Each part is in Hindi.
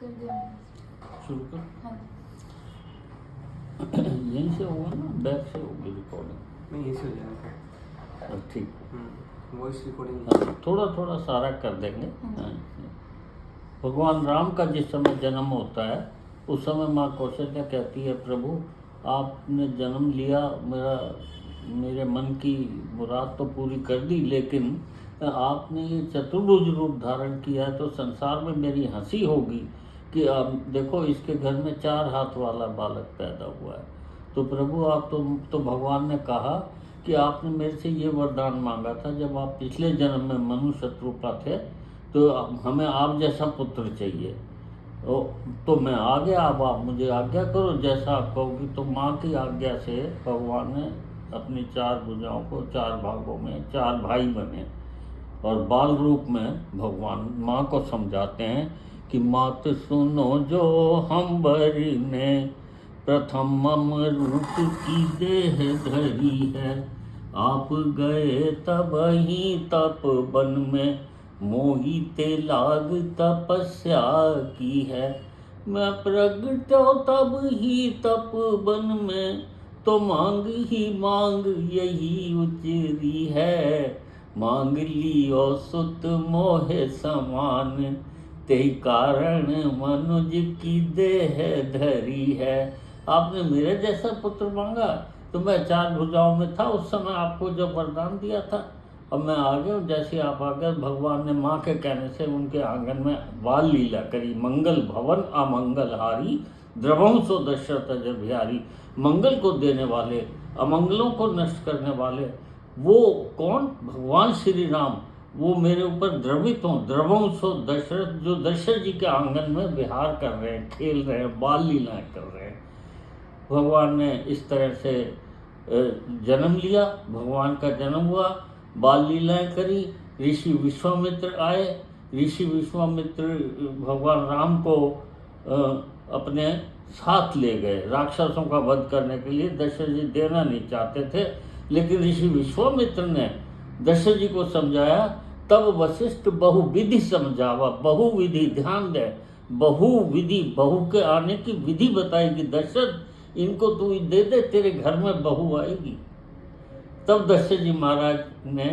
कर दिया शुरू कर। हाँ यहीं से होगा ना, बैक से होगी रिकॉर्डिंग? नहीं, ऐसे हो जाएगा। ठीक। वॉइस रिकॉर्डिंग हाँ, थोड़ा थोड़ा सारा कर देंगे। हाँ। भगवान राम का जिस समय जन्म होता है उस समय माँ कौशल्या कहती है, प्रभु आपने जन्म लिया, मेरे मन की मुराद तो पूरी कर दी, लेकिन आपने ये चतुर्भुज रूप धारण किया है तो संसार में मेरी हंसी होगी कि आप देखो इसके घर में 4 हाथ वाला बालक पैदा हुआ है। तो प्रभु आप तो भगवान ने कहा कि आपने मेरे से ये वरदान मांगा था जब आप पिछले जन्म में मनु शत्रुपा थे, तो हमें आप जैसा पुत्र चाहिए। तो मैं आ गया, अब आप मुझे आज्ञा करो जैसा आप कहोगी। तो माँ की आज्ञा से भगवान ने अपनी 4 भुजाओं को 4 भागों में 4 भाई बने और बाल रूप में भगवान माँ को समझाते हैं कि मात सुनो जो हम बरी ने प्रथम मम रूप की देह धरी है। आप गए तब ही तप वन में मोही ते लाग तपस्या की है। मैं प्रगटो तब ही तप वन में तो मांग ही मांग यही उचरी है। मांग लियो सुत मोहे समान ते कारण मनुज की देह धरी है। आपने मेरे जैसा पुत्र मांगा तो मैं 4 भुजाओं में था उस समय आपको जो वरदान दिया था। अब मैं आ गया, जैसे आप आ गए भगवान ने माँ के कहने से उनके आंगन में बाल लीला करी। मंगल भवन अमंगल हारी द्रवंसो दशरथ जब बिहारी। मंगल को देने वाले अमंगलों को नष्ट करने वाले वो कौन? भगवान श्री राम। वो मेरे ऊपर द्रवित हों। द्रवंसो दशरथ, जो दशरथ जी के आंगन में विहार कर रहे हैं, खेल रहे हैं, बाल लीलाएं कर रहे हैं। भगवान ने इस तरह से जन्म लिया, भगवान का जन्म हुआ, बाल लीलाएं करी। ऋषि विश्वामित्र आए। ऋषि विश्वामित्र भगवान राम को अपने साथ ले गए राक्षसों का वध करने के लिए। दशरथ जी देना नहीं चाहते थे, लेकिन ऋषि विश्वामित्र ने दशरथ जी को समझाया। तब वशिष्ठ बहुविधि समझावा। बहुविधि, ध्यान दे, बहुविधि, बहू के आने की विधि बताई कि दशरथ इनको तू दे दे, तेरे घर में बहू आएगी। तब दशरथ जी महाराज ने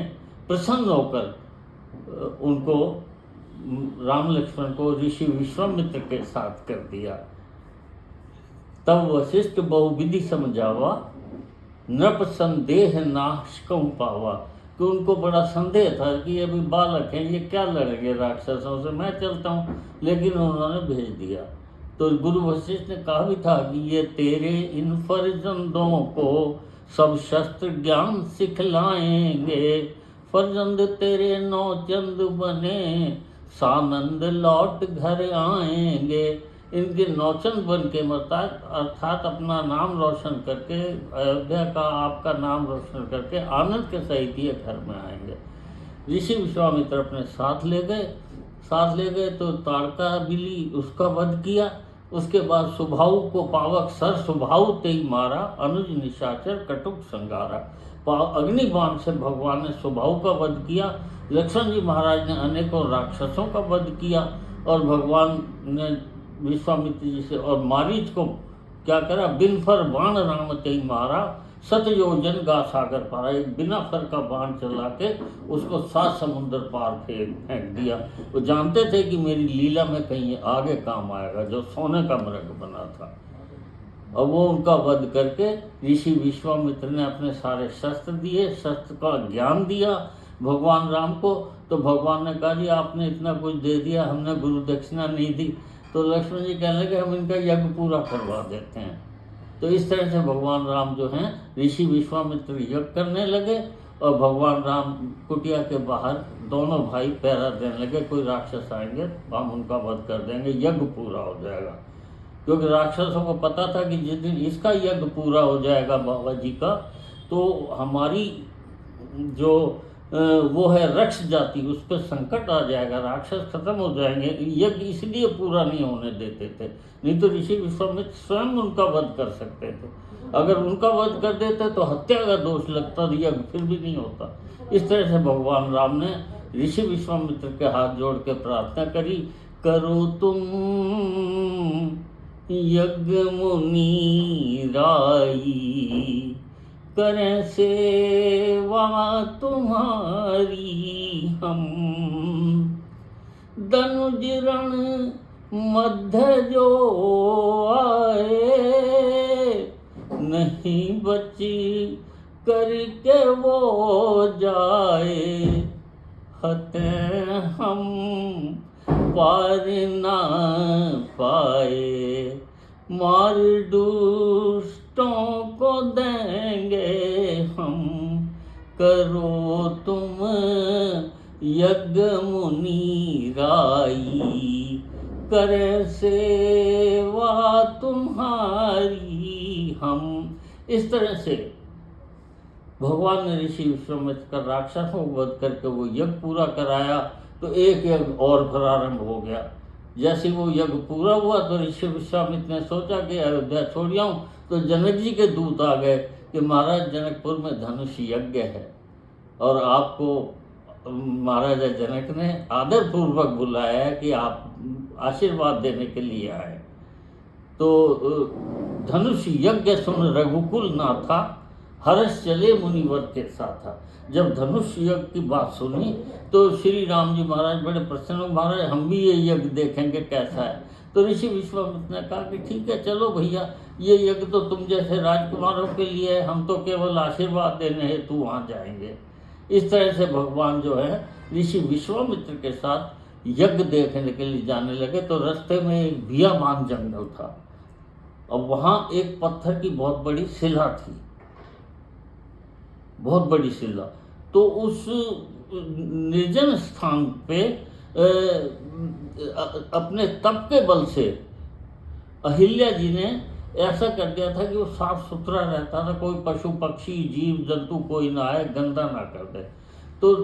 प्रसन्न होकर उनको, राम लक्ष्मण को ऋषि विश्वामित्र के साथ कर दिया। तब वशिष्ठ बहुविधि समझावा नृप संदेह नाश कहूँ पावा। कि उनको बड़ा संदेह था कि ये भी बालक हैं, ये क्या लड़ेंगे राक्षसों से, मैं चलता हूँ। लेकिन उन्होंने भेज दिया। तो गुरु वशिष्ठ ने कहा भी था कि ये तेरे इन फर्जंदों को सब शस्त्र ज्ञान सिखलाएंगे। फर्जंद तेरे 9 चंद बने सानंद लौट घर आएंगे। इनके नौचंद बन के अर्थात अपना नाम रोशन करके, अयोध्या का आपका नाम रोशन करके आनंद के सहित ये घर में आएंगे। ऋषि विश्वामित्र अपने साथ ले गए तो ताड़का बिली उसका वध किया। उसके बाद सुभाऊ को पावक सर सुभाऊ ते ही मारा। अनुज निशाचर कटुक संगारा। अग्निबाण से भगवान ने सुभाऊ का वध किया। लक्ष्मण जी महाराज ने अनेकों राक्षसों का वध किया और भगवान ने विश्वामित्र जी से और मारीच को क्या करा? बिन फर बाण राम ते ही मारा। 7 योजन गा सागर पारा। एक बिना फर का बाण चला के उसको 7 समुद्र पार फेंक दिया। वो जानते थे कि मेरी लीला में कहीं आगे काम आएगा, जो सोने का मृग बना था। और वो उनका वध करके ऋषि विश्वामित्र ने अपने सारे शस्त्र दिए, शस्त्र का ज्ञान दिया भगवान राम को। तो भगवान ने कहा जी आपने इतना कुछ दे दिया, हमने गुरु दक्षिणा नहीं दी। तो लक्ष्मण जी कहने लगे हम इनका यज्ञ पूरा करवा देते हैं। तो इस तरह से भगवान राम जो हैं ऋषि विश्वामित्र यज्ञ करने लगे और भगवान राम कुटिया के बाहर दोनों भाई पहरा देने लगे। कोई राक्षस आएंगे हम उनका वध कर देंगे, यज्ञ पूरा हो जाएगा। क्योंकि राक्षसों को पता था कि जिस दिन इसका यज्ञ पूरा हो जाएगा बाबा जी का, तो हमारी जो वो है रक्ष जाति, उस पर संकट आ जाएगा, राक्षस खत्म हो जाएंगे। यज्ञ इसलिए पूरा नहीं होने देते थे, नहीं तो ऋषि विश्वामित्र स्वयं उनका वध कर सकते थे। अगर उनका वध कर देते तो हत्या का दोष लगता, यज्ञ फिर भी नहीं होता। इस तरह से भगवान राम ने ऋषि विश्वामित्र के हाथ जोड़ के प्रार्थना करी करो तुम यज्ञ मुनि राई, करें सेवा तुम्हारी हम। धनुज रण मध्य जो आए, नहीं बची करके वो जाए। हते हम पार ना पाए, मार दुष्टों को देंगे हम। करो तुम यज्ञ मुनि राई, करे सेवा तुम्हारी हम। इस तरह से भगवान ने ऋषि विश्वामित्र का राक्षसों को वध करके वो यज्ञ पूरा कराया, तो एक यज्ञ और प्रारंभ हो गया। जैसे वो यज्ञ पूरा हुआ तो ऋषि विश्वामित्र ने सोचा कि अयोध्या छोड़ आऊं, तो जनक जी के दूत आ गए कि महाराज जनकपुर में धनुष यज्ञ है और आपको महाराजा जनक ने आदर पूर्वक बुलाया है कि आप आशीर्वाद देने के लिए आए। तो धनुष यज्ञ सुन रघुकुल ना था, हर्ष चले मुनिवर के साथ था। जब धनुष यज्ञ की बात सुनी तो श्री राम जी महाराज बड़े प्रसन्न हुए, महाराज हम भी ये यज्ञ देखेंगे कैसा है। तो ऋषि विश्वामित्र ने कहा कि ठीक है चलो भैया, ये यज्ञ तो तुम जैसे राजकुमारों के लिए है, हम तो केवल आशीर्वाद देने हेतु वहाँ जाएंगे। इस तरह से भगवान जो है ऋषि विश्वामित्र के साथ यज्ञ देखने के लिए जाने लगे। तो रास्ते में एक बियाबान जंगल था और वहाँ एक पत्थर की बहुत बड़ी शिला थी, बहुत बड़ी शिला। तो उस निर्जन स्थान पे अपने तप के बल से अहिल्या जी ने ऐसा कर दिया था कि वो साफ सुथरा रहता था, कोई पशु पक्षी जीव जंतु कोई ना आए, गंदा ना कर दे। तो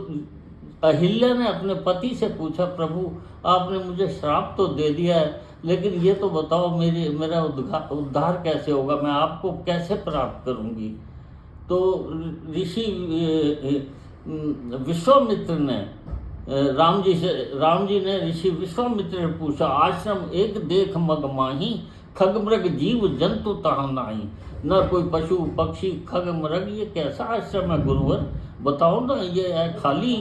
अहिल्या ने अपने पति से पूछा, प्रभु आपने मुझे श्राप तो दे दिया है, लेकिन ये तो बताओ मेरा उद्धार कैसे होगा, मैं आपको कैसे प्राप्त करूंगी। तो ऋषि विश्वामित्र ने राम जी ने ऋषि विश्वामित्र से पूछा, आश्रम एक देख मग माही, खग मृग जीव जंतु तहाँ नाही। न कोई पशु पक्षी खग मृग, ये कैसा आश्रम है गुरुवर, बताओ ना। ये है खाली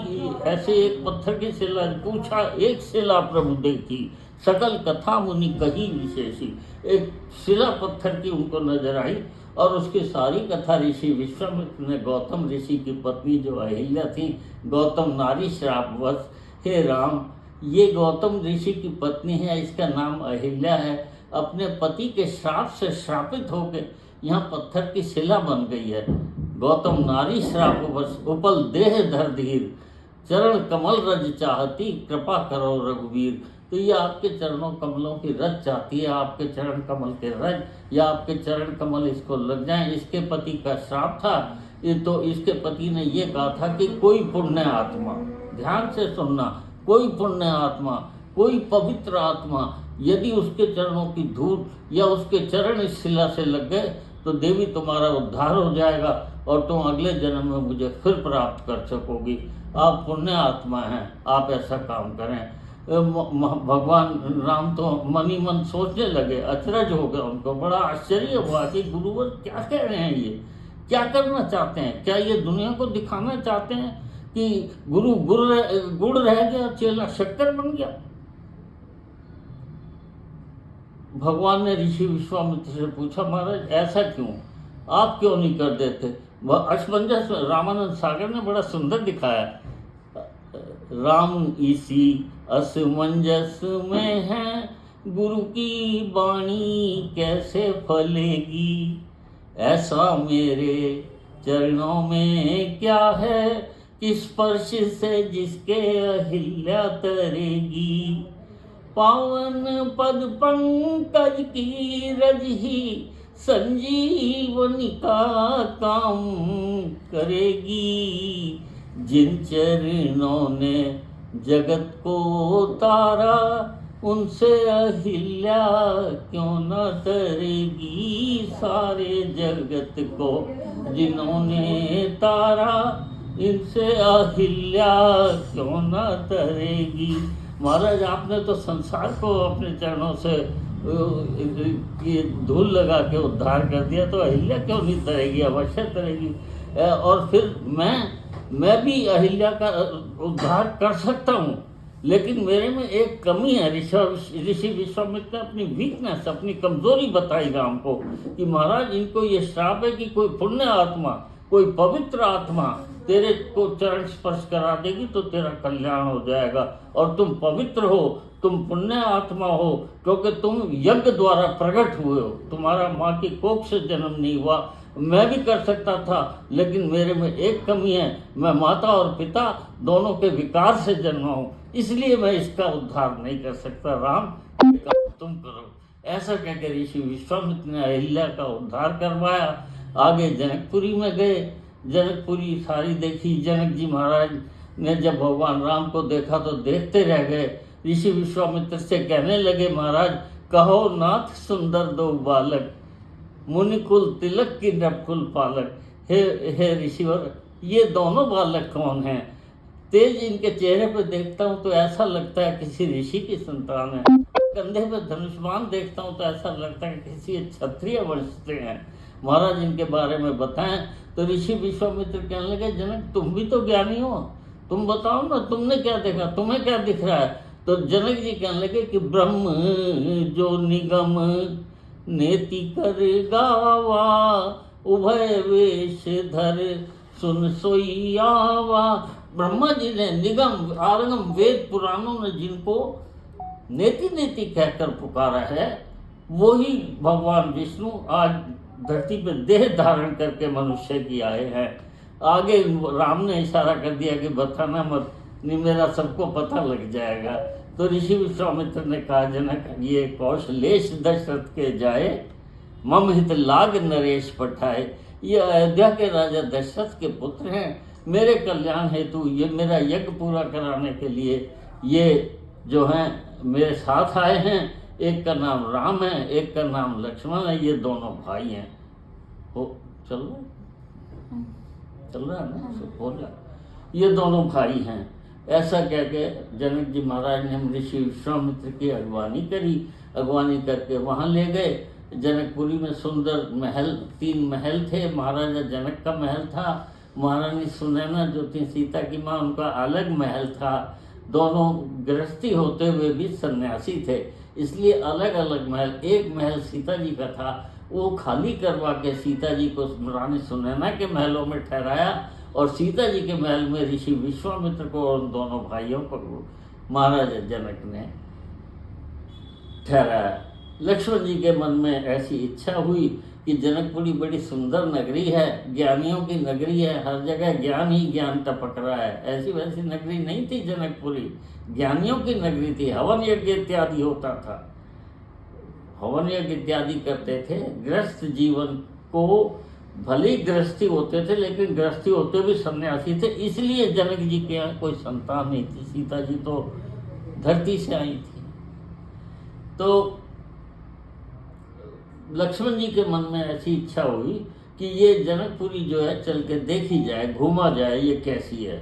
ऐसे एक पत्थर की शिला। पूछा एक शिला प्रभु देखी, सकल कथा मुनि कही विशेषी। एक शिला पत्थर की उनको नजर आई और उसकी सारी कथा ऋषि विश्वामित्र ने गौतम ऋषि की पत्नी जो अहिल्या थी, गौतम नारी श्रापवश, हे राम ये गौतम ऋषि की पत्नी है, इसका नाम अहिल्या है, अपने पति के श्राप से श्रापित होकर यहाँ पत्थर की शिला बन गई है। गौतम नारी श्रापवश, उपल देह धर धीर, चरण कमल रज चाहती, कृपा करो रघुवीर। तो ये आपके चरणों कमलों की रज चाहती है, आपके चरण कमल के रज या आपके चरण कमल इसको लग जाएं। इसके पति का श्राप था, ये तो इसके पति ने ये कहा था कि कोई पुण्य आत्मा, ध्यान से सुनना, कोई पुण्य आत्मा, कोई पवित्र आत्मा यदि उसके चरणों की धूल या उसके चरण इस शिला से लग गए तो देवी तुम्हारा उद्धार हो जाएगा और तुम अगले जन्म में मुझे फिर प्राप्त कर सकोगी। आप पुण्य आत्मा हैं, आप ऐसा काम करें। भगवान राम तो मन ही मन सोचने लगे, अचरज हो गया उनको, बड़ा आश्चर्य हुआ कि गुरुवर क्या कह रहे हैं, ये क्या करना चाहते हैं, क्या ये दुनिया को दिखाना चाहते हैं कि गुरु गुड़ रह गया, चेला शक्कर बन गया। भगवान ने ऋषि विश्वामित्र से पूछा, महाराज ऐसा क्यों, आप क्यों नहीं कर देते। वह असमंजस रामानंद सागर ने बड़ा सुंदर दिखाया, राम इसी असमंजस में है, गुरु की वाणी कैसे फलेगी, ऐसा मेरे चरणों में क्या है, किस स्पर्श से जिसके अहिल्या तरेगी, पावन पद पंकज की रज ही संजीवनी का काम करेगी, जिन चरणों ने जगत को तारा, उनसे अहिल्या क्यों न तरेगी, सारे जगत को जिन्होंने तारा, इनसे अहिल्या क्यों न तरेगी। महाराज आपने तो संसार को अपने चरणों से ये धूल लगा के उद्धार कर दिया, तो अहिल्या क्यों नहीं तरेगी? अवश्य तरेगी। और फिर मैं भी अहिल्या का उद्धार कर सकता हूँ, लेकिन मेरे में एक कमी है। ऋषि विश्वामित्र ने अपनी वीकनेस, अपनी कमजोरी बताई राम को कि महाराज इनको ये श्राप है कि कोई पुण्य आत्मा, कोई पवित्र आत्मा तेरे को चरण स्पर्श करा देगी तो तेरा कल्याण हो जाएगा। और तुम पवित्र हो, तुम पुण्य आत्मा हो, क्योंकि तुम यज्ञ द्वारा प्रकट हुए हो, तुम्हारा माँ की कोख से जन्म नहीं हुआ। मैं भी कर सकता था, लेकिन मेरे में एक कमी है, मैं माता और पिता दोनों के विकार से जन्मा हूँ, इसलिए मैं इसका उद्धार नहीं कर सकता। राम तुम करो। ऐसा कहकर ऋषि विश्वामित्र ने अहिल्या का उद्धार करवाया। आगे जनकपुरी में गए, जनकपुरी सारी देखी। जनक जी महाराज ने जब भगवान राम को देखा तो देखते रह गए। ऋषि विश्वामित्र से कहने लगे, महाराज कहो नाथ सुंदर दो बालक, मुनिकुल तिलक की नवकुल पालक। हे ऋषिवर, ये दोनों बालक कौन हैं? तेज इनके चेहरे पर देखता हूँ तो ऐसा लगता है किसी ऋषि की संतान है। कंधे पर धनुष्मान देखता हूँ तो ऐसा लगता है किसी क्षत्रिय वंश से हैं। महाराज इनके बारे में बताएं। तो ऋषि विश्वामित्र कहने लगे, जनक तुम भी तो ज्ञानी हो, तुम बताओ ना, तुमने क्या देखा, तुम्हें क्या दिख रहा है? तो जनक जी कहने लगे कि ब्रह्म जो निगम नेति कर गावा, उभय वेश धर सुन सोई आवा। ब्रह्मा जी ने निगम आरंगम वेद पुराणों ने जिनको नेति नेति कहकर पुकारा है, वही भगवान विष्णु आज धरती पे देह धारण करके मनुष्य की आए हैं। आगे राम ने इशारा कर दिया कि बताना मत, नहीं मेरा सबको पता लग जाएगा। तो ऋषि विश्वामित्र ने कहा, जनक ये कौशलेश दशरथ के जाए, मम हित लाग नरेश पठाए। ये अयोध्या के राजा दशरथ के पुत्र हैं, मेरे कल्याण हेतु ये मेरा यज्ञ पूरा कराने के लिए ये जो हैं मेरे साथ आए हैं। एक का नाम राम है, एक का नाम लक्ष्मण है, ये दोनों भाई हैं। हो चल रहा है ना, हो जा, ये दोनों भाई हैं। ऐसा कह के जनक जी महाराज ने ऋषि विश्वामित्र की अगवानी करी। अगवानी करके वहाँ ले गए। जनकपुरी में सुंदर महल, 3 महल थे। महाराजा जनक का महल था, महारानी सुनैना जो थी सीता की माँ, उनका अलग महल था। दोनों गृहस्थी होते हुए भी सन्यासी थे, इसलिए अलग अलग महल। एक महल सीता जी का था, वो खाली करवा के सीता जी को रानी सुनैना के महलों में ठहराया, और सीता जी के महल में ऋषि विश्वामित्र को और दोनों भाइयों को महाराजा जनक ने ठहराया। लक्ष्मण जी के मन में ऐसी इच्छा हुई कि जनकपुरी बड़ी सुंदर नगरी है, ज्ञानियों की नगरी है, हर जगह ज्ञान ही ज्ञान टपक रहा है। ऐसी वैसी नगरी नहीं थी जनकपुरी, ज्ञानियों की नगरी थी। हवन यज्ञ इत्यादि होता था, हवन यज्ञ इत्यादि करते थे। गृहस्थ जीवन को भले ही गृहस्थी होते थे, लेकिन गृहस्थी होते भी सन्यासी थे, इसलिए जनक जी के यहाँ कोई संतान नहीं थी। सीता जी तो धरती से आई थी। तो लक्ष्मण जी के मन में ऐसी इच्छा हुई कि ये जनकपुरी जो है चल के देखी जाए, घूमा जाए, ये कैसी है।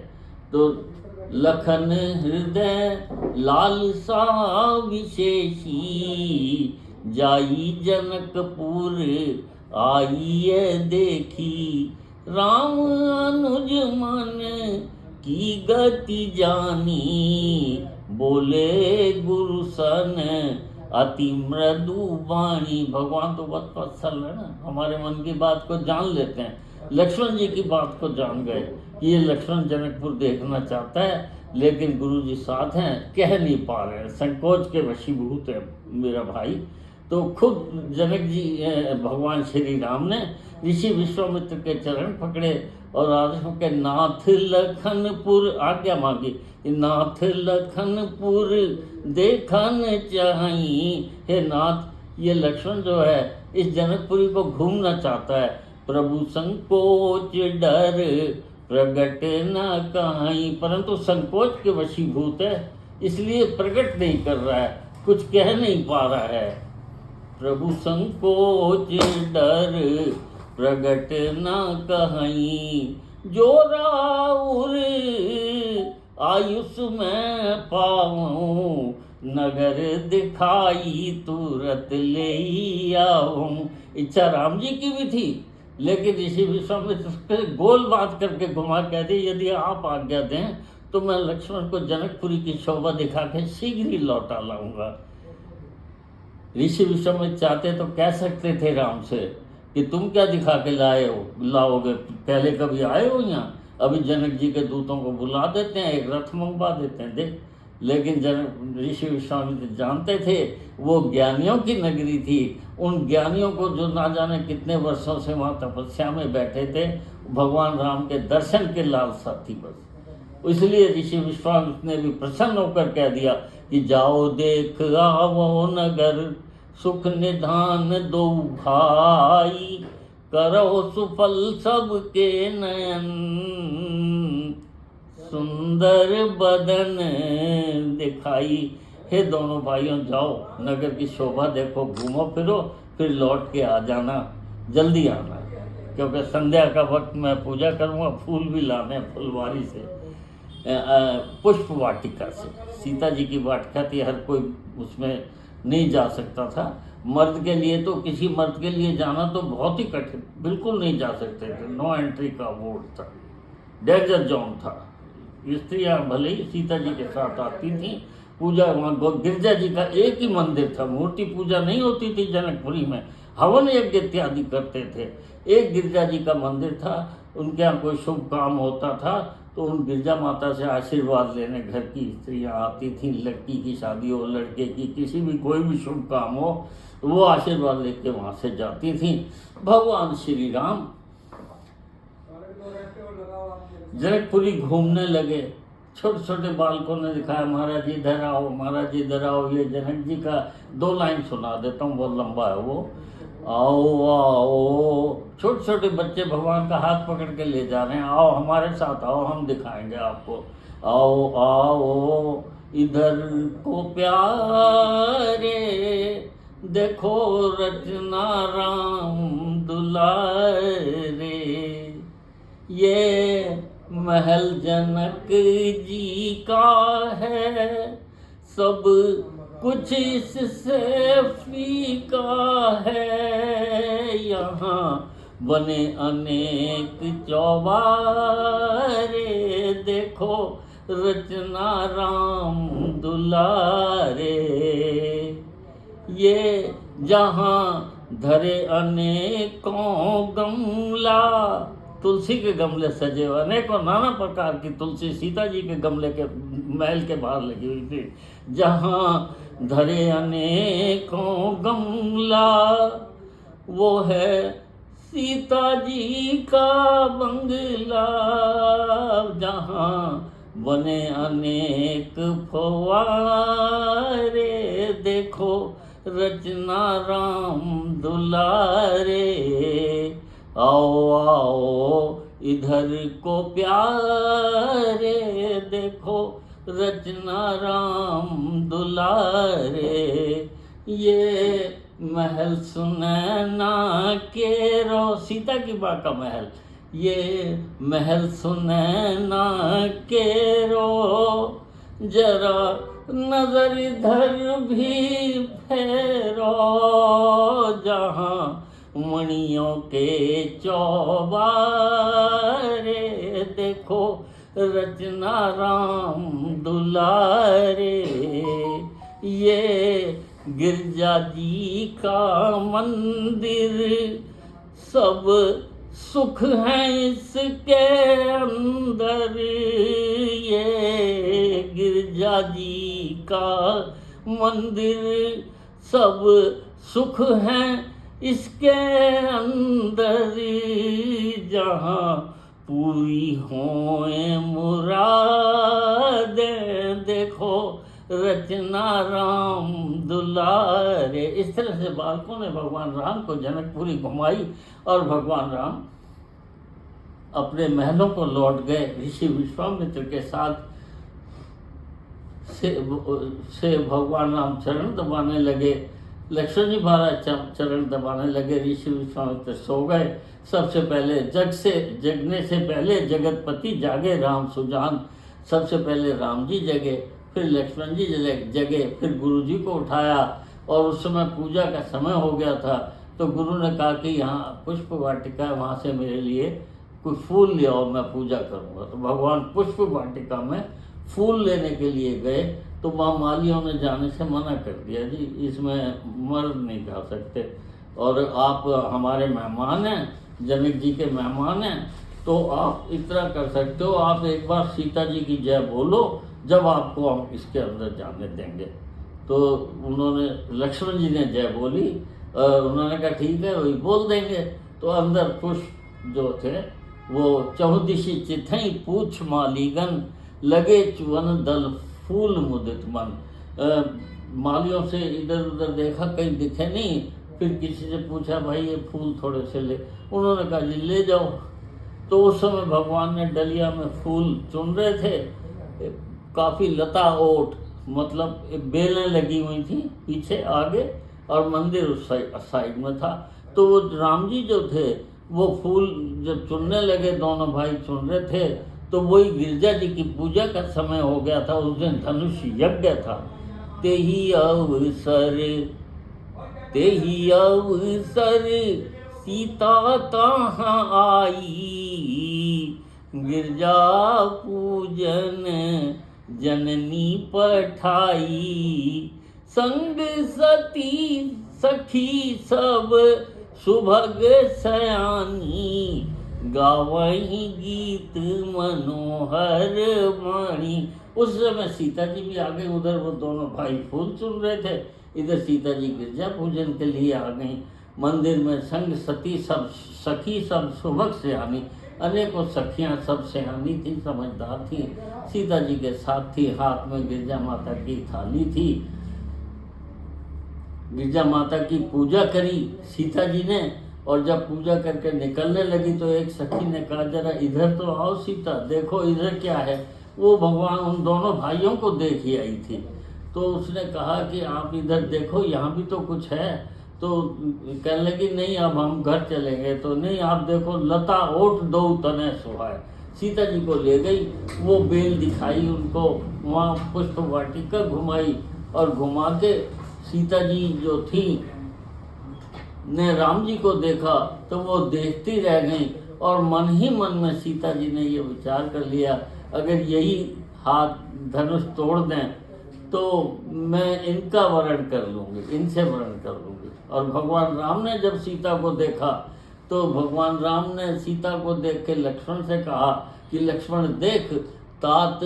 तो लखन हृदय लालसा विशेषी, जाई जनकपुर आइए देखी। राम अनुज मन की गति जानी, बोले गुरु सन अति मृदु वाणी। भगवान तो बहुत वत्सल है ना, हमारे मन की बात को जान लेते हैं। लक्ष्मण जी की बात को जान गए कि ये लक्ष्मण जनकपुर देखना चाहता है, लेकिन गुरु जी साथ हैं, कह नहीं पा रहे हैं, संकोच के वशीभूत है मेरा भाई। तो खुद जनक जी भगवान श्री राम ने ऋषि विश्वामित्र के चरण पकड़े और आदेश के नाथ लखनपुर आज्ञा मांगी। नाथ लखनपुर देखन चाहिए। हे नाथ, ये लक्ष्मण जो है इस जनकपुरी को घूमना चाहता है। प्रभु संकोच डर प्रगट न कहीं, परंतु संकोच के वशीभूत है, इसलिए प्रकट नहीं कर रहा है, कुछ कह नहीं पा रहा है। प्रभु संकोच डर प्रगट न कहीं, जो राउर आयुष में पाऊं, नगर दिखाई तुरत ले आऊं। इच्छा राम जी की भी थी, लेकिन ऋषि विश्वामित्र फिर गोल बात करके घुमा कह दी, यदि आप आज्ञा दें तो मैं लक्ष्मण को जनकपुरी की शोभा दिखा के शीघ्र ही लौटा लाऊंगा। ऋषि विश्वामित्र चाहते तो कह सकते थे राम से कि तुम क्या दिखा के लाओगे, पहले कभी आए हो यहाँ? अभी जनक जी के दूतों को बुला देते हैं, एक रथ मंगवा देते हैं, देख। लेकिन ऋषि विश्वामित्र जानते थे वो ज्ञानियों की नगरी थी, उन ज्ञानियों को जो ना जाने कितने वर्षों से वहाँ तपस्या में बैठे थे, भगवान राम के दर्शन के लालसा थी बस। इसलिए ऋषि विश्वामित्र ने भी प्रसन्न होकर कह दिया कि जाओ देख आवो नगर, सुख निधान दो भाई, करो सुफल सबके नयन, सुंदर बदन दिखाई। हे दोनों भाइयों, जाओ नगर की शोभा देखो, घूमो फिरो, फिर लौट के आ जाना, जल्दी आना, क्योंकि संध्या का वक्त मैं पूजा करूँगा। फूल भी लाने फुलवारी से, पुष्प वाटिका से। सीता जी की वाटिका थी, हर कोई उसमें नहीं जा सकता था। मर्द के लिए तो, किसी मर्द के लिए जाना तो बहुत ही कठिन, बिल्कुल नहीं जा सकते थे, नो एंट्री का बोर्ड था, डेंजर जोन था। स्त्रियां भले ही सीता जी के साथ आती थीं, पूजा वहाँ गिरजा जी का एक ही मंदिर था, मूर्ति पूजा नहीं होती थी जनकपुरी में, हवन यज्ञ इत्यादि करते थे। एक गिरजा जी का मंदिर था, उनके यहाँ कोई शुभ काम होता था तो उन गिरजा माता से आशीर्वाद लेने घर की स्त्रियाँ आती थीं। लड़की की शादी हो, लड़के की, किसी भी कोई भी शुभ काम हो, वो आशीर्वाद लेके वहाँ से जाती थीं। भगवान श्री राम जनकपुरी घूमने लगे। छोटे छोटे बालकों ने दिखाया, महाराज इधर आओ, महाराज इधर आओ। ये जनक जी का 2 लाइन सुना देता हूँ, बहुत लंबा है वो। आओ आओ, छोटे छोटे बच्चे भगवान का हाथ पकड़ के ले जा रहे हैं, आओ हमारे साथ आओ, हम दिखाएंगे आपको। आओ आओ इधर को प्यारे, देखो रचना राम दुलारे, ये महल जनक जी का है, सब कुछ इससे फीका है, यहाँ बने अनेक चौबारे, देखो रचना राम दुलारे, ये जहाँ धरे अनेकों गमला, तुलसी के गमले सजे हुए, अनेकों नाना प्रकार की तुलसी सीता जी के गमले के महल के बाहर लगी हुई थी। जहाँ धरे अनेकों गमला, वो है सीता जी का बंगला, जहाँ बने अनेक फव्वारे, देखो रचना राम दुलारे, आओ आओ इधर को प्यारे, देखो रचना राम दुलारे, ये महल सुनैना केरो, सीता की माँ का महल, ये महल सुनैना केरो, जरा नजर इधर भी फेरो, जहाँ मणियों के चौबारे, देखो रचना राम दुलारे, ये गिरजा जी का मंदिर, सब सुख है इसके अंदर, ये गिरजा जी का मंदिर, सब सुख है इसके अंदर, जहाँ पूरी होए मुरादें, देखो रचना राम दुलारे। इस तरह से बालकों ने भगवान राम को जनकपुरी घुमाई और भगवान राम अपने महलों को लौट गए। ऋषि विश्वामित्र के साथ से भगवान राम चरण दबाने लगे, लक्ष्मण जी महाराज चरण दबाने लगे, ऋषि विश्वामित्र सो गए। सबसे पहले जगने से पहले जगतपति जागे राम सुजान, सबसे पहले राम जी जगे, फिर लक्ष्मण जी जगे, फिर गुरु जी को उठाया और उस समय पूजा का समय हो गया था। तो गुरु ने कहा कि यहाँ पुष्प वाटिका है, वहाँ से मेरे लिए कोई फूल ले आओ, मैं पूजा करूँगा। तो भगवान पुष्प वाटिका में फूल लेने के लिए गए, तो वहाँ मालियों ने जाने से मना कर दिया, जी इसमें मर्द नहीं जा सकते और आप हमारे मेहमान हैं, जनक जी के मेहमान हैं, तो आप इतना कर सकते हो, आप एक बार सीता जी की जय बोलो, जब आपको हम इसके अंदर जाने देंगे। तो उन्होंने, लक्ष्मण जी ने जय बोली, उन्होंने कहा ठीक है वही बोल देंगे। तो अंदर पुष्प जो थे वो चहुदिशी चिथई पूछ मालीगन, लगे चुवन दल फूल मुदित मन। मालियों से इधर उधर देखा, कहीं दिखे नहीं, फिर किसी से पूछा भाई ये फूल थोड़े से ले, उन्होंने कहा जी ले जाओ। तो उस समय भगवान ने डलिया में फूल चुन रहे थे, काफ़ी लता ओट मतलब बेलें लगी हुई थी पीछे आगे, और मंदिर उस साइड में था। तो वो राम जी जो थे वो फूल जब चुनने लगे, दोनों भाई चुन रहे थे, तो वही गिरजा जी की पूजा का समय हो गया था। उस दिन धनुष यज्ञ था। तेही अवसर सीता कहाँ आई, गिरजा पूजन जननी पठाई, संग सती सखी सब सुभग सयानी, गावही गीत मनोहर वाणी। उस समय सीता जी भी आ गई, उधर वो दोनों भाई फूल चुन रहे थे, इधर सीता जी गिरजा पूजन के लिए आ गई। मंदिर में संग सती सब सखी सब सुभग सयानी, अनेकों सखियां सब सयानी थी, समझदार थी, सीता जी के साथ थी। हाथ में गिरजा माता की थाली थी। गिरजा माता की पूजा करी सीता जी ने, और जब पूजा करके निकलने लगी तो एक सखी ने कहा जरा इधर तो आओ सीता, देखो इधर क्या है। वो भगवान उन दोनों भाइयों को देख ही आई थी। तो उसने कहा कि आप इधर देखो, यहाँ भी तो कुछ है। तो कहने लगी नहीं अब हम घर चलेंगे। तो नहीं आप देखो, लता ओट दो तने सुहाए। सीता जी को ले गई, वो बेल दिखाई उनको, वहाँ पुष्प वाटिका घुमाई, और घुमा के सीता जी जो थी ने राम जी को देखा तो वो देखती रह गई, और मन ही मन में सीता जी ने ये विचार कर लिया अगर यही हाथ धनुष तोड़ दें तो मैं इनका वरण कर लूँगी, इनसे वरण कर लूँगी। और भगवान राम ने जब सीता को देखा तो भगवान राम ने सीता को देख के लक्ष्मण से कहा कि लक्ष्मण देख, तात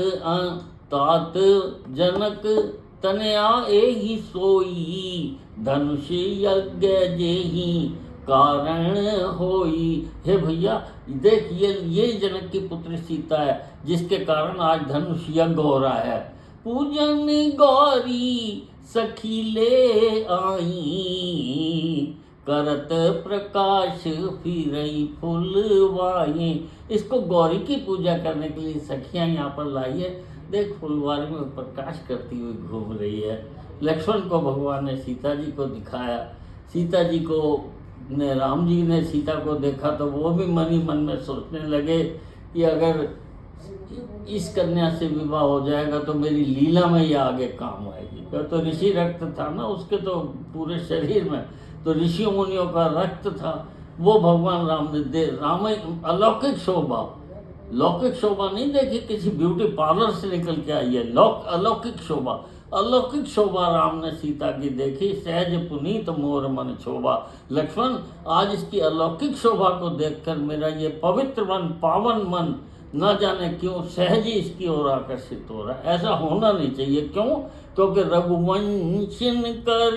जनक तनया एहि सोई, धनुष यज्ञ जेहि कारण होई। हे भैया देख, ये जनक की पुत्री सीता है जिसके कारण आज धनुष यज्ञ हो रहा है। पूजन गौरी सखी ले आई, करत प्रकाश फिरई फुलवाई। इसको गौरी की पूजा करने के लिए सखियां यहाँ पर लाई है। देख फुलवारी में प्रकाश करती हुई घूम रही है। लक्ष्मण को भगवान ने सीता जी को दिखाया। सीता जी को ने राम जी ने सीता को देखा तो वो भी मन ही मन में सोचने लगे कि अगर इस कन्या से विवाह हो जाएगा तो मेरी लीला में ये आगे काम आएगी। तो ऋषि रक्त था ना उसके तो पूरे शरीर में, तो ऋषि मुनियों का रक्त था। वो भगवान राम ने राम अलौकिक शोभा, लौकिक शोभा नहीं देखी किसी ब्यूटी पार्लर से निकल के आई है, अलौकिक शोभा, अलौकिक शोभा राम ने सीता की देखी। सहज पुनीत मोर मन शोभा। लक्ष्मण आज इसकी अलौकिक शोभा को देखकर मेरा ये पवित्र मन, पावन मन न जाने क्यों सहज ही इसकी ओर आकर्षित हो रहा है। ऐसा होना नहीं चाहिए। क्यों? क्योंकि रघुवंशन कर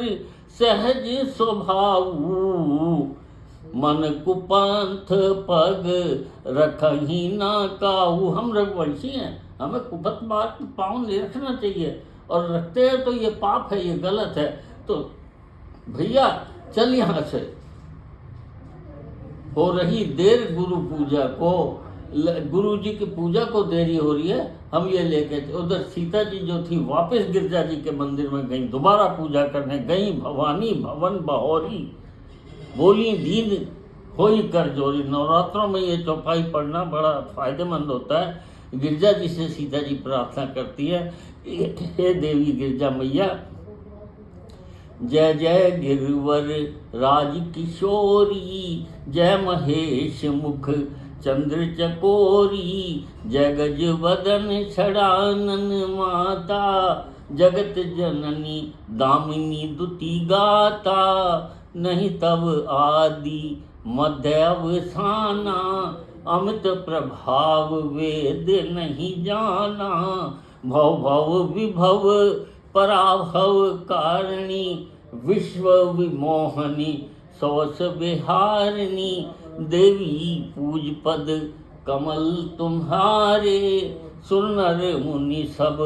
सहज स्वभाव, मन कुपंथ पग रखही ना काऊ। हम रघुवंशी हैं, हमें कुपथ बात पाँव नहीं रखना चाहिए, और रखते हैं तो ये पाप है, ये गलत है। तो भैया चल यहाँ से, हो रही देर गुरु पूजा को, गुरु जी की पूजा को देरी हो रही है, हम ये लेके। उधर सीता जी जो थी वापस गिरजा जी के मंदिर में गई, दोबारा पूजा करने गई। भवानी भवन बहोरी बोली दीन होई कर जोरी। नवरात्रों में ये चौपाई पढ़ना बड़ा फायदेमंद होता है। गिरजा जी से सीता जी प्रार्थना करती है, हे देवी गिरजा मैया, जय जय गिरवर राज किशोरी, जय महेश मुख चंद्र चकोरी, जय गज वदन छड़ानन माता, जगत जननी दामिनी दुति गाता, नहीं तब आदि मध्य अवसाना, अमित प्रभाव वेद नहीं जाना, भव भव विभव पराभव कारिणी, विश्व विमोहनी सौस विहारिणी, देवी पूज पद कमल तुम्हारे, सुर नर मुनि सब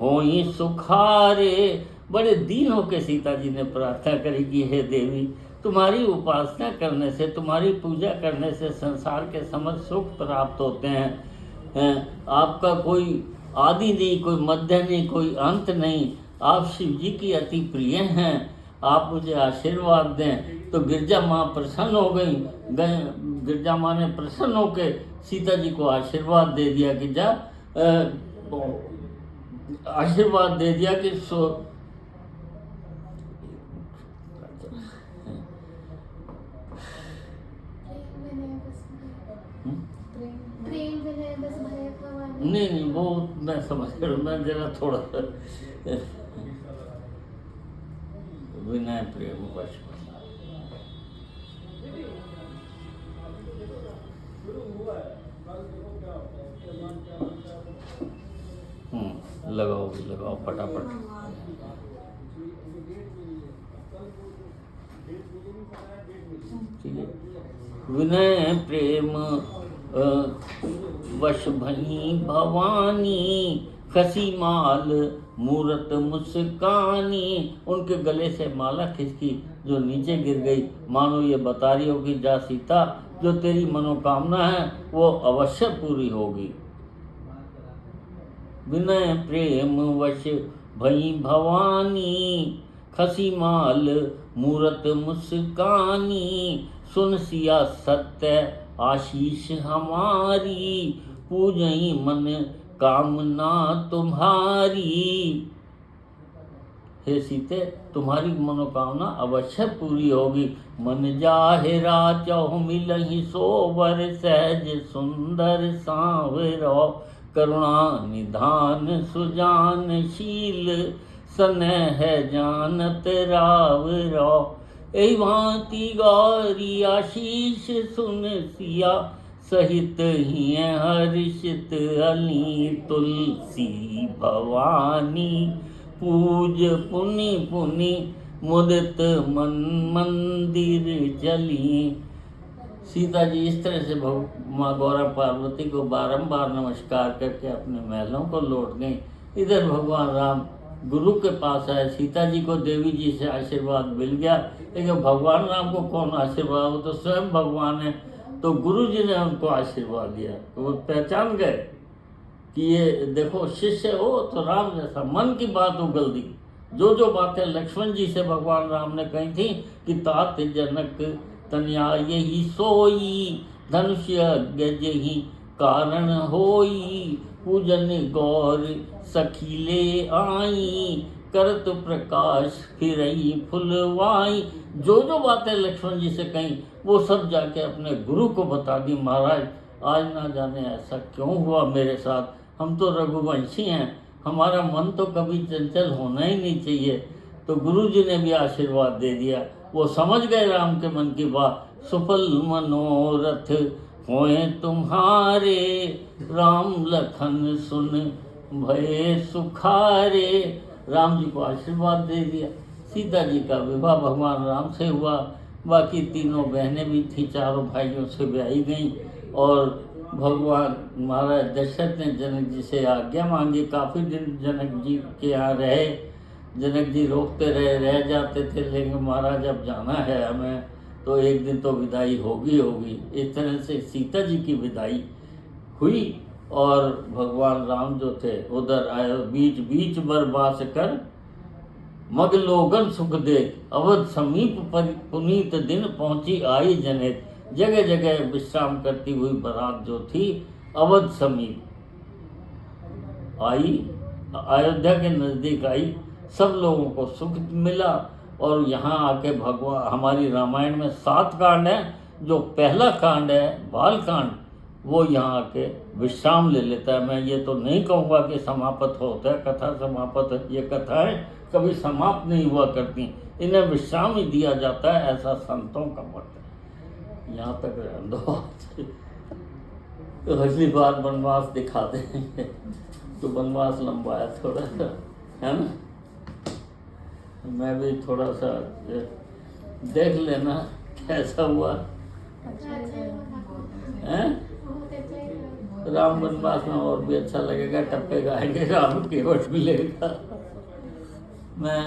होई सुखारे। बड़े दीन होकर सीता जी ने प्रार्थना करी कि हे देवी, तुम्हारी उपासना करने से, तुम्हारी पूजा करने से संसार के समस्त सुख प्राप्त होते हैं। आपका कोई आदि नहीं, कोई मध्य नहीं, कोई अंत नहीं। आप शिव जी की अति प्रिय हैं, आप मुझे आशीर्वाद दें। तो गिरजा माँ प्रसन्न हो गई। गिरजा माँ ने प्रसन्न होकर सीता जी को आशीर्वाद दे दिया कि आशीर्वाद दे दिया कि नहीं वो मैं समझ कर, मैं जरा थोड़ा विनय प्रेम वश लगाओ फटाफट। ठीक है। विनय प्रेम वश भई भवानी, खसी माल मूरत मुस्कानी। उनके गले से माला खिसकी जो नीचे गिर गई, मानो ये बता रही होगी, जा सीता, जो तेरी मनोकामना है वो अवश्य पूरी होगी। विनय प्रेम वश भई भवानी, खसी माल मूरत मुस्कानी, सुन सिया सत्य आशीष हमारी, पूजई मन कामना तुम्हारी। हे सीते, तुम्हारी मनोकामना अवश्य पूरी होगी। मन जाहिरा चहु मिलहि सोवर, सहज सुंदर सांवरो, करुणा निधान सुजानशील, स्नेह जानत रावरो। एहि भांति गौरी आशीष सुन सिया, सहित ही हर्षित अली तुलसी भवानी। पूज पुनि पुनि मुदित मन मंदिर चली। सीता जी इस तरह से माँ गौरा पार्वती को बारंबार नमस्कार करके अपने महलों को लौट गई। इधर भगवान राम गुरु के पास आए। सीता जी को देवी जी से आशीर्वाद मिल गया, लेकिन भगवान राम को कौन आशीर्वाद, वो तो स्वयं भगवान है। तो गुरु जी ने उनको आशीर्वाद दिया, तो वो पहचान गए कि ये देखो शिष्य हो तो राम जैसा। मन की बात उगल दी। जो जो बातें लक्ष्मण जी से भगवान राम ने कही थी कि तात जनक तनया यही सोई, धनुष यज्ञ कारण होई, पूजन गौर सखीले आई, करत प्रकाश फिरई फुलवाई। जो जो बातें लक्ष्मण जी से कहीं वो सब जाके अपने गुरु को बता दी। महाराज आज ना जाने ऐसा क्यों हुआ मेरे साथ, हम तो रघुवंशी हैं, हमारा मन तो कभी चंचल होना ही नहीं चाहिए। तो गुरु जी ने भी आशीर्वाद दे दिया। वो समझ गए राम के मन की बात। सुफल मनोरथ होए तुम्हारे, राम लखन सुन भये सुखारे। राम जी को आशीर्वाद दे दिया। सीता जी का विवाह भगवान राम से हुआ। बाकी तीनों बहनें भी थी, चारों भाइयों से ब्याही गईं। और भगवान महाराज दशरथ ने जनक जी से आज्ञा मांगी। काफ़ी दिन जनक जी के यहाँ रहे। जनक जी रोकते रह जाते थे, लेकिन महाराज अब जाना है हमें, तो एक दिन तो विदाई होगी। इस तरह से सीता जी की विदाई हुई। और भगवान राम जो थे उधर आए, बीच बीच बरबास कर मग लोगन सुख देख, अवध समीप पर पुनीत दिन पहुंची आई जनेत। जगह जगह विश्राम करती हुई बारात जो थी अवध समीप, आई, अयोध्या के नज़दीक आई, सब लोगों को सुख मिला। और यहाँ आके भगवान, हमारी रामायण में 7 कांड हैं, जो पहला कांड है बाल कांड, वो यहाँ आके विश्राम ले लेता है। मैं ये तो नहीं कहूँगा कि समाप्त होता है, कथा समाप्त है, ये कथाएं कभी समाप्त नहीं हुआ करती, इन्हें विश्राम ही दिया जाता है, ऐसा संतों का मत है। यहाँ तक रहने दो, तो अगली बार वनवास दिखा देंगे, तो वनवास लंबा है थोड़ा, है ना। मैं भी थोड़ा सा देख लेना कैसा हुआ है। राम वनवास में और भी अच्छा लगेगा, टप्पे गाएंगे, राम केवट मिलेगा। मैं